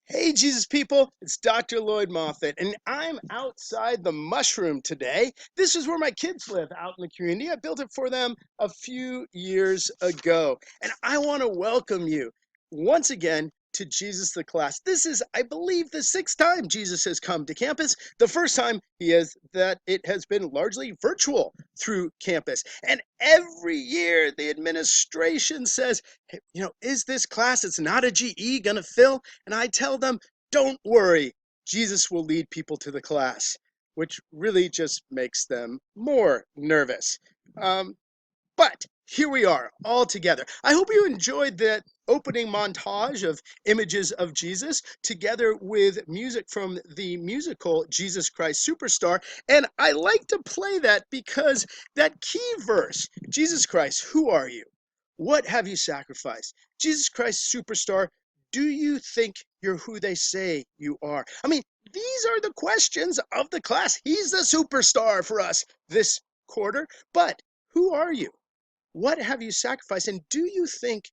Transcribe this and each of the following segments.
Hey, Jesus people, it's Dr. Lloyd-Moffett, and I'm outside the mushroom today. This is where my kids live out in the community. I built it for them a few years ago, and I want to welcome you once again to Jesus the Class. This is, I believe, the sixth time Jesus has come to campus. The first time it has been largely virtual through campus. And every year the administration says, hey, is this class, it's not a GE, gonna fill? And I tell them, don't worry, Jesus will lead people to the class, which really just makes them more nervous. But here we are, all together. I hope you enjoyed that opening montage of images of Jesus together with music from the musical Jesus Christ Superstar. And I like to play that because that key verse, Jesus Christ, who are you? What have you sacrificed? Jesus Christ Superstar, do you think you're who they say you are? I mean, these are the questions of the class. He's the superstar for us this quarter, but who are you? What have you sacrificed? And do you think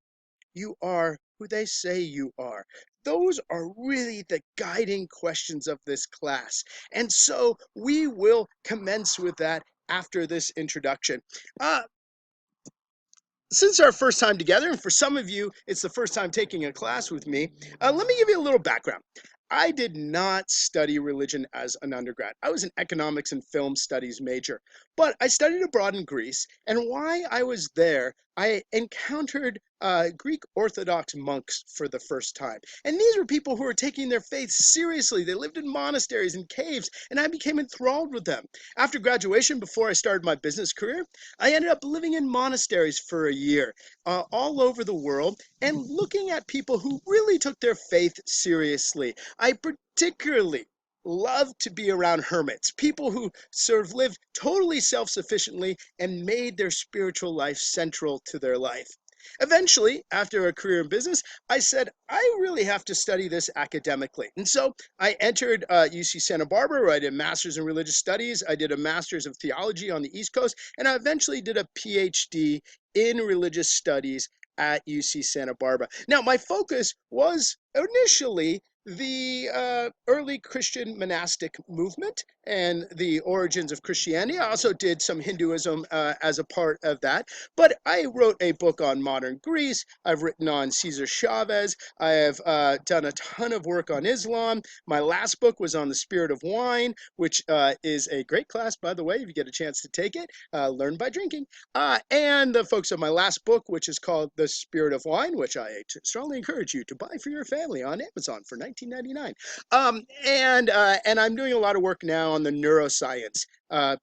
you are who they say you are? Those are really the guiding questions of this class. And so we will commence with that after this introduction. Since our first time together, and for some of you, it's the first time taking a class with me, let me give you a little background. I did not study religion as an undergrad. I was an economics and film studies major, but I studied abroad in Greece, and while I was there, I encountered Greek Orthodox monks for the first time. And these were people who were taking their faith seriously. They lived in monasteries and caves, and I became enthralled with them. After graduation, before I started my business career, I ended up living in monasteries for a year, all over the world, and looking at people who really took their faith seriously. I particularly love to be around hermits, people who sort of lived totally self-sufficiently and made their spiritual life central to their life. Eventually, after a career in business, I said, I really have to study this academically. And so I entered UC Santa Barbara, where I did a master's in religious studies. I did a master's of theology on the East Coast, and I eventually did a PhD in religious studies at UC Santa Barbara. Now, my focus was initially the early Christian monastic movement and the origins of Christianity. I also did some Hinduism as a part of that. But I wrote a book on modern Greece. I've written on Cesar Chavez. I have done a ton of work on Islam. My last book was on the spirit of wine, which is a great class, by the way, if you get a chance to take it. Learn by drinking. And the folks of my last book, which is called The Spirit of Wine, which I strongly encourage you to buy for your family on Amazon for $19.99. And I'm doing a lot of work now on the neuroscience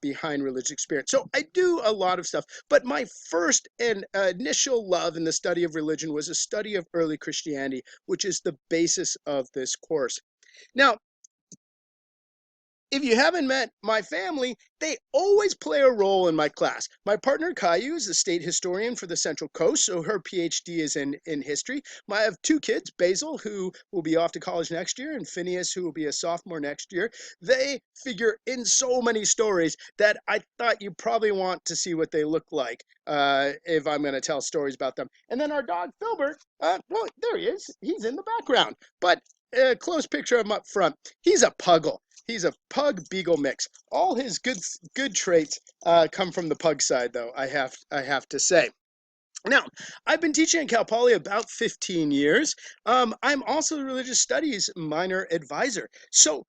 behind religious experience. So I do a lot of stuff, but my first and initial love in the study of religion was a study of early Christianity, which is the basis of this course. Now, if you haven't met my family, they always play a role in my class. My partner, Caillou, is the state historian for the Central Coast, so her PhD is in history. I have two kids, Basil, who will be off to college next year, and Phineas, who will be a sophomore next year. They figure in so many stories that I thought you probably want to see what they look like if I'm going to tell stories about them. And then our dog, Filbert, well, there he is. He's in the background. But a close picture of him up front. He's a puggle. He's a pug beagle mix. All his good traits come from the pug side, though, I have to say. Now, I've been teaching at Cal Poly about 15 years. I'm also a religious studies minor advisor. So,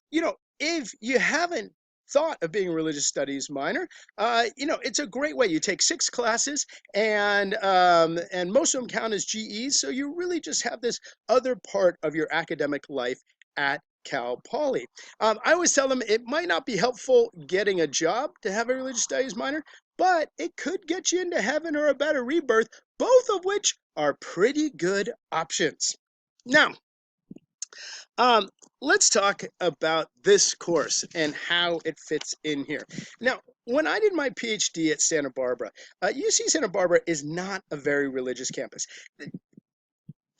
if you haven't thought of being a religious studies minor, it's a great way. You take 6 classes, and most of them count as GEs, so you really just have this other part of your academic life at Cal Poly. I always tell them it might not be helpful getting a job to have a religious studies minor, but it could get you into heaven or a better rebirth, both of which are pretty good options. Now, let's talk about this course and how it fits in here. Now, when I did my PhD at Santa Barbara, UC Santa Barbara is not a very religious campus.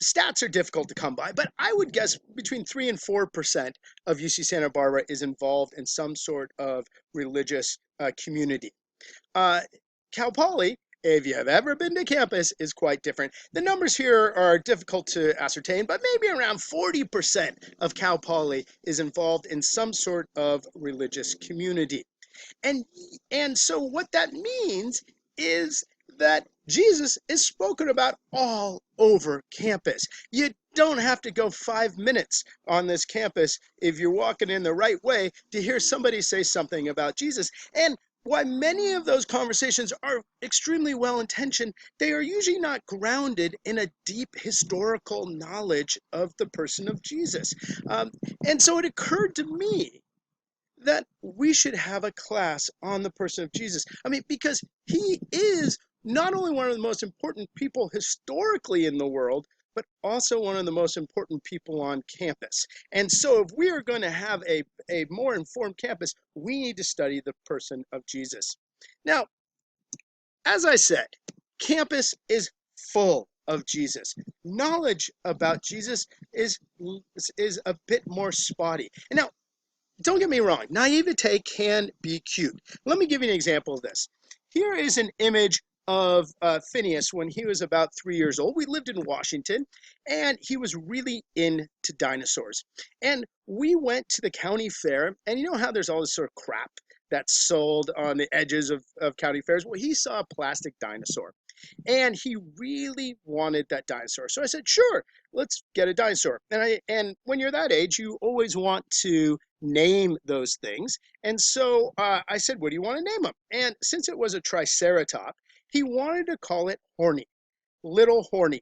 Stats are difficult to come by, but I would guess between 3 and 4% of UC Santa Barbara is involved in some sort of religious community. Cal Poly if you've ever been to campus, is quite different. The numbers here are difficult to ascertain, but maybe around 40% of Cal Poly is involved in some sort of religious community. And so what that means is that Jesus is spoken about all over campus. You don't have to go 5 minutes on this campus if you're walking in the right way to hear somebody say something about Jesus. And while many of those conversations are extremely well intentioned, they are usually not grounded in a deep historical knowledge of the person of Jesus. Um, and so it occurred to me that we should have a class on the person of Jesus. I mean, because he is not only one of the most important people historically in the world, but also one of the most important people on campus. And so if we are going to have a more informed campus, we need to study the person of Jesus. Now, as I said, campus is full of Jesus. Knowledge about Jesus is a bit more spotty. And now, don't get me wrong, naivete can be cute. Let me give you an example of this. Here is an image of Phineas when he was about 3 years old. We lived in Washington, and he was really into dinosaurs. And we went to the county fair, and you know how there's all this sort of crap that's sold on the edges of county fairs? Well, he saw a plastic dinosaur, and he really wanted that dinosaur. So I said, sure, let's get a dinosaur. And when you're that age, you always want to name those things. And so I said, what do you want to name him? And since it was a triceratop, he wanted to call it Horny, Little Horny.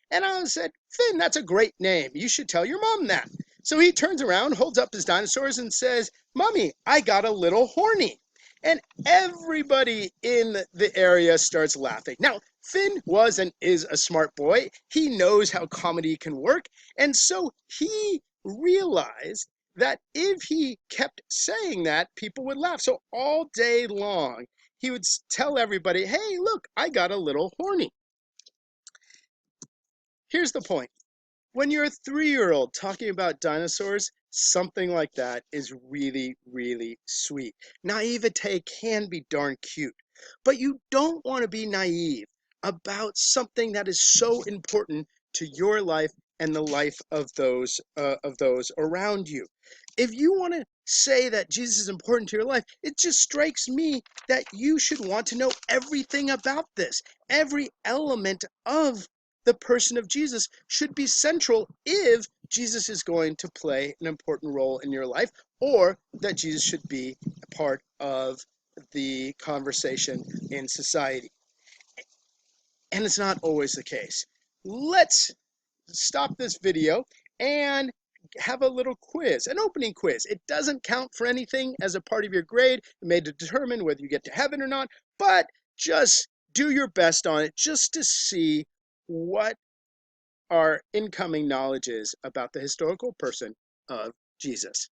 And I said, Finn, that's a great name. You should tell your mom that. So he turns around, holds up his dinosaurs, and says, Mommy, I got a little horny. And everybody in the area starts laughing. Now, Finn was and is a smart boy. He knows how comedy can work. And so he realized that if he kept saying that, people would laugh. So all day long, he would tell everybody, hey, look, I got a little horny. Here's the point. When you're a 3-year-old talking about dinosaurs, something like that is really, really sweet. Naivete can be darn cute, but you don't want to be naive about something that is so important to your life and the life of those around you. If you want to say that Jesus is important to your life, it just strikes me that you should want to know everything about this. Every element of the person of Jesus should be central if Jesus is going to play an important role in your life, or that Jesus should be a part of the conversation in society. And it's not always the case. Let's stop this video and have a little quiz, an opening quiz. It doesn't count for anything as a part of your grade. It may determine whether you get to heaven or not, but just do your best on it just to see what our incoming knowledge is about the historical person of Jesus.